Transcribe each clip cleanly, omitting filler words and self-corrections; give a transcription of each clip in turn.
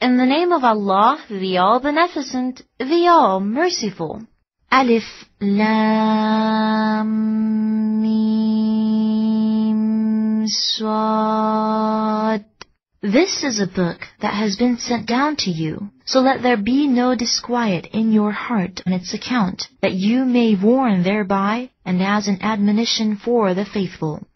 In the name of Allah, the All-Beneficent, the All-Merciful. Alif Lam Mim Swad. This is a book that has been sent down to you, so let there be no disquiet in your heart on its account, that you may warn thereby, and as an admonition for the faithful.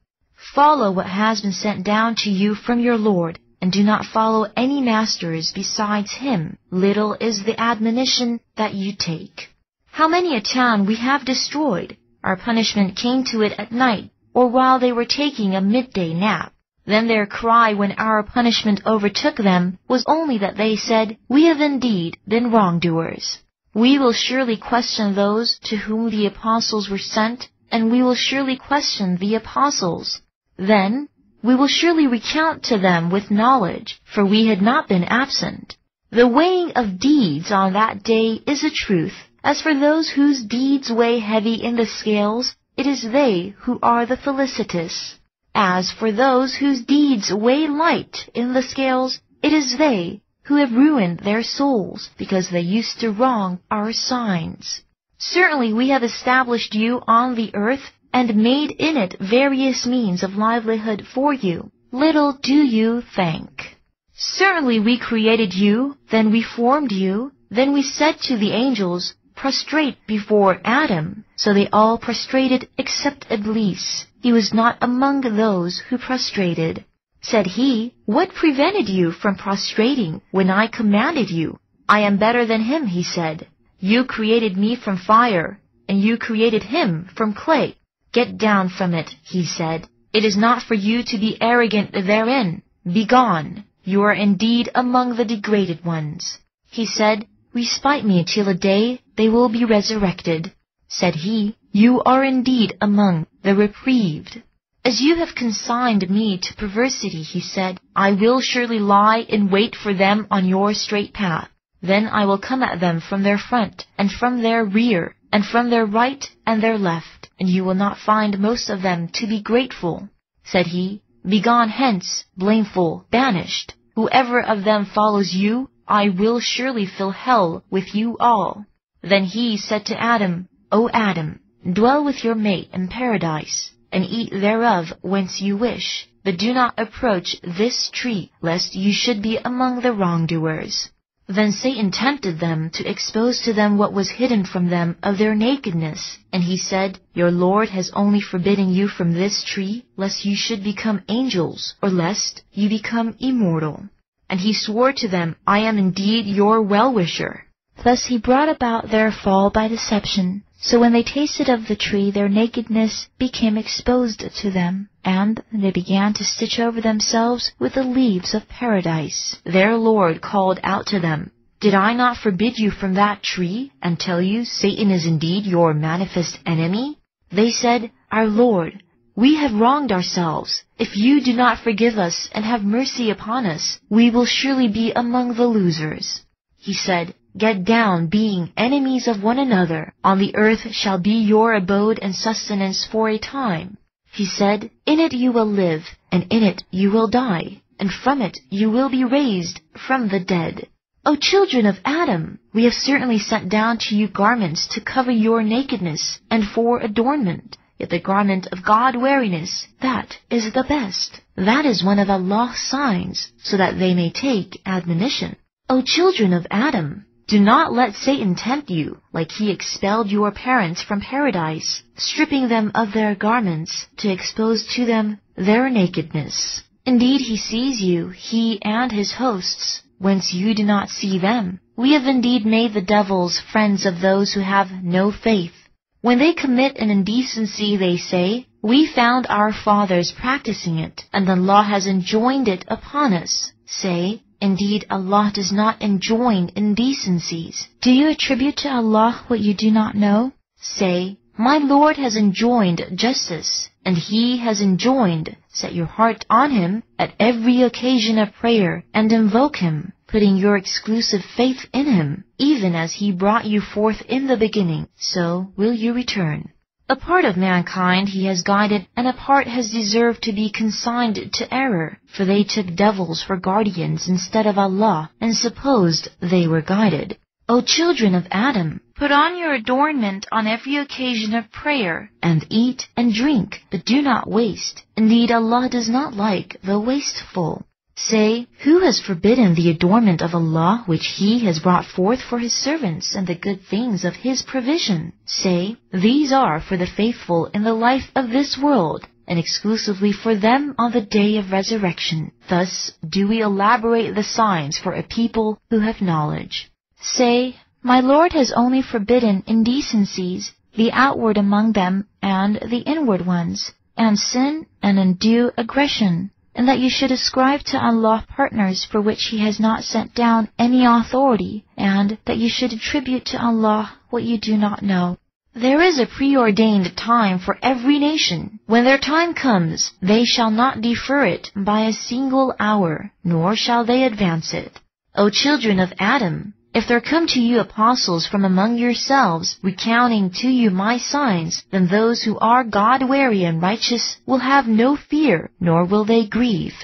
Follow what has been sent down to you from your Lord, and do not follow any masters besides him. Little is the admonition that you take. How many a town we have destroyed! Our punishment came to it at night, or while they were taking a midday nap. Then their cry when our punishment overtook them was only that they said, "We have indeed been wrongdoers." We will surely question those to whom the apostles were sent, and we will surely question the apostles. Then we will surely recount to them with knowledge, for we had not been absent. The weighing of deeds on that day is a truth. As for those whose deeds weigh heavy in the scales, it is they who are the felicitous. As for those whose deeds weigh light in the scales, it is they who have ruined their souls, because they used to wrong our signs. Certainly we have established you on the earth, and made in it various means of livelihood for you. Little do you thank. Certainly we created you, then we formed you, then we said to the angels, "Prostrate before Adam." So they all prostrated except Iblis. He was not among those who prostrated. Said he, "What prevented you from prostrating when I commanded you?" "I am better than him," he said. "You created me from fire, and you created him from clay." "Get down from it," he said. "It is not for you to be arrogant therein. Begone. You are indeed among the degraded ones." He said, "Respite me till a day they will be resurrected." Said he, "You are indeed among the reprieved." "As you have consigned me to perversity," he said, "I will surely lie in wait for them on your straight path. Then I will come at them from their front, and from their rear, and from their right and their left, and you will not find most of them to be grateful." Said he, "Begone hence, blameful, banished. Whoever of them follows you, I will surely fill hell with you all." Then he said to Adam, "O Adam, dwell with your mate in paradise, and eat thereof whence you wish, but do not approach this tree, lest you should be among the wrongdoers." Then Satan tempted them to expose to them what was hidden from them of their nakedness, and he said, "Your Lord has only forbidden you from this tree, lest you should become angels, or lest you become immortal." And he swore to them, "I am indeed your well-wisher." Thus he brought about their fall by deception. So when they tasted of the tree, their nakedness became exposed to them, and they began to stitch over themselves with the leaves of paradise. Their Lord called out to them, "Did I not forbid you from that tree, and tell you Satan is indeed your manifest enemy?" They said, "Our Lord, we have wronged ourselves. If you do not forgive us and have mercy upon us, we will surely be among the losers." He said, "Get down, being enemies of one another. On the earth shall be your abode and sustenance for a time." He said, "In it you will live, and in it you will die, and from it you will be raised from the dead." O children of Adam, we have certainly sent down to you garments to cover your nakedness, and for adornment. Yet the garment of God-wariness, that is the best. That is one of Allah's signs, so that they may take admonition. O children of Adam, do not let Satan tempt you, like he expelled your parents from paradise, stripping them of their garments to expose to them their nakedness. Indeed he sees you, he and his hosts, whence you do not see them. We have indeed made the devils friends of those who have no faith. When they commit an indecency, they say, "We found our fathers practicing it, and Allah has enjoined it upon us." Say, "Indeed, Allah does not enjoin indecencies." Do you attribute to Allah what you do not know? Say, "My Lord has enjoined justice, and He has enjoined, set your heart on Him at every occasion of prayer, and invoke Him, putting your exclusive faith in Him, even as He brought you forth in the beginning, so will you return." A part of mankind he has guided, and a part has deserved to be consigned to error, for they took devils for guardians instead of Allah, and supposed they were guided. O children of Adam, put on your adornment on every occasion of prayer, and eat and drink, but do not waste. Indeed, Allah does not like the wasteful. Say, who has forbidden the adornment of Allah which He has brought forth for His servants and the good things of His provision? Say, these are for the faithful in the life of this world, and exclusively for them on the day of resurrection. Thus do we elaborate the signs for a people who have knowledge. Say, my Lord has only forbidden indecencies, the outward among them and the inward ones, and sin and undue aggression, and that you should ascribe to Allah partners for which He has not sent down any authority, and that you should attribute to Allah what you do not know. There is a preordained time for every nation. When their time comes, they shall not defer it by a single hour, nor shall they advance it. O children of Adam, if there come to you apostles from among yourselves, recounting to you my signs, then those who are God-wary and righteous will have no fear, nor will they grieve.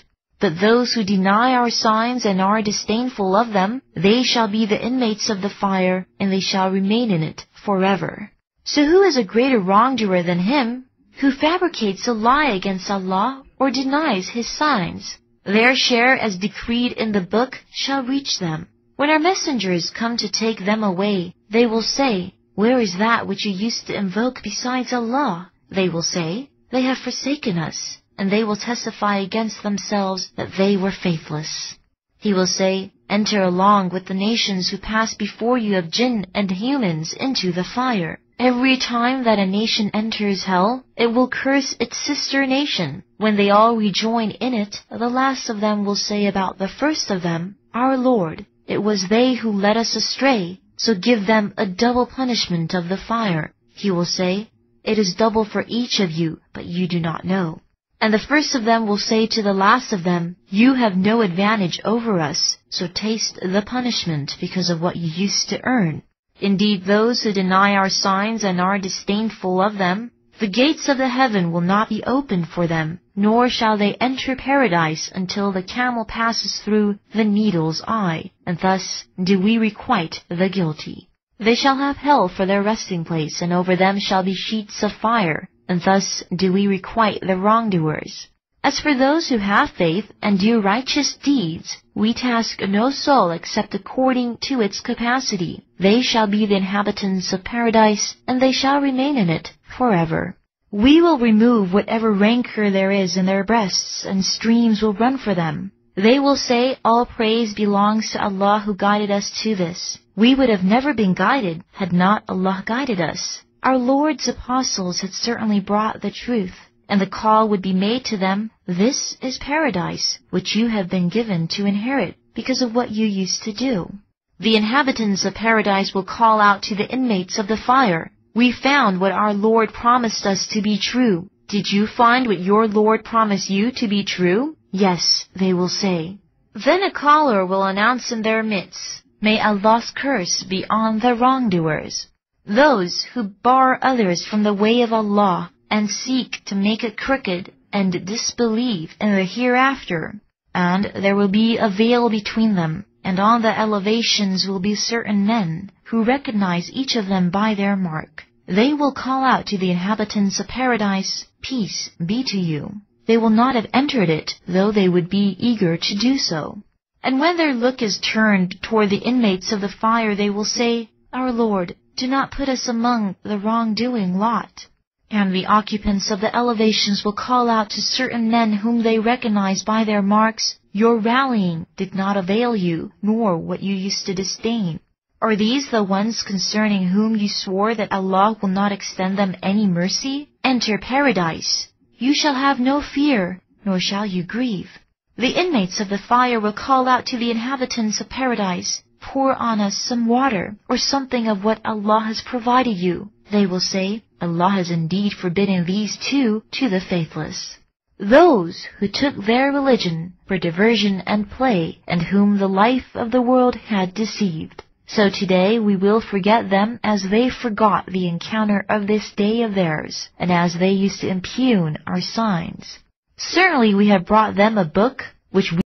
But those who deny our signs and are disdainful of them, they shall be the inmates of the fire, and they shall remain in it forever. So who is a greater wrongdoer than him who fabricates a lie against Allah or denies His signs? Their share as decreed in the book shall reach them. When our messengers come to take them away, they will say, where is that which you used to invoke besides Allah? They will say, they have forsaken us, and they will testify against themselves that they were faithless. He will say, enter along with the nations who pass before you of jinn and humans into the fire. Every time that a nation enters hell, it will curse its sister nation. When they all rejoin in it, the last of them will say about the first of them, our Lord, it was they who led us astray, so give them a double punishment of the fire. He will say, it is double for each of you, but you do not know. And the first of them will say to the last of them, you have no advantage over us, so taste the punishment because of what you used to earn. Indeed, those who deny our signs and are disdainful of them, the gates of the heaven will not be opened for them, nor shall they enter paradise until the camel passes through the needle's eye, and thus do we requite the guilty. They shall have hell for their resting place, and over them shall be sheets of fire, and thus do we requite the wrongdoers. As for those who have faith and do righteous deeds, we task no soul except according to its capacity. They shall be the inhabitants of paradise, and they shall remain in it forever. We will remove whatever rancor there is in their breasts, and streams will run for them. They will say, all praise belongs to Allah who guided us to this. We would have never been guided had not Allah guided us. Our Lord's apostles had certainly brought the truth, and the call would be made to them, this is paradise, which you have been given to inherit because of what you used to do. The inhabitants of paradise will call out to the inmates of the fire, we found what our Lord promised us to be true. Did you find what your Lord promised you to be true? Yes, they will say. Then a caller will announce in their midst, may Allah's curse be on the wrongdoers. Those who bar others from the way of Allah and seek to make it crooked and disbelieve in the hereafter. And there will be a veil between them, and on the elevations will be certain men who recognize each of them by their mark. They will call out to the inhabitants of paradise, peace be to you. They will not have entered it, though they would be eager to do so. And when their look is turned toward the inmates of the fire, they will say, our Lord, do not put us among the wrongdoing lot. And the occupants of the elevations will call out to certain men whom they recognize by their marks, your rallying did not avail you, nor what you used to disdain. Are these the ones concerning whom you swore that Allah will not extend them any mercy? Enter paradise. You shall have no fear, nor shall you grieve. The inmates of the fire will call out to the inhabitants of paradise, pour on us some water, or something of what Allah has provided you. They will say, Allah has indeed forbidden these two to the faithless. Those who took their religion for diversion and play, and whom the life of the world had deceived. So today we will forget them as they forgot the encounter of this day of theirs, and as they used to impugn our signs. Certainly we have brought them a book which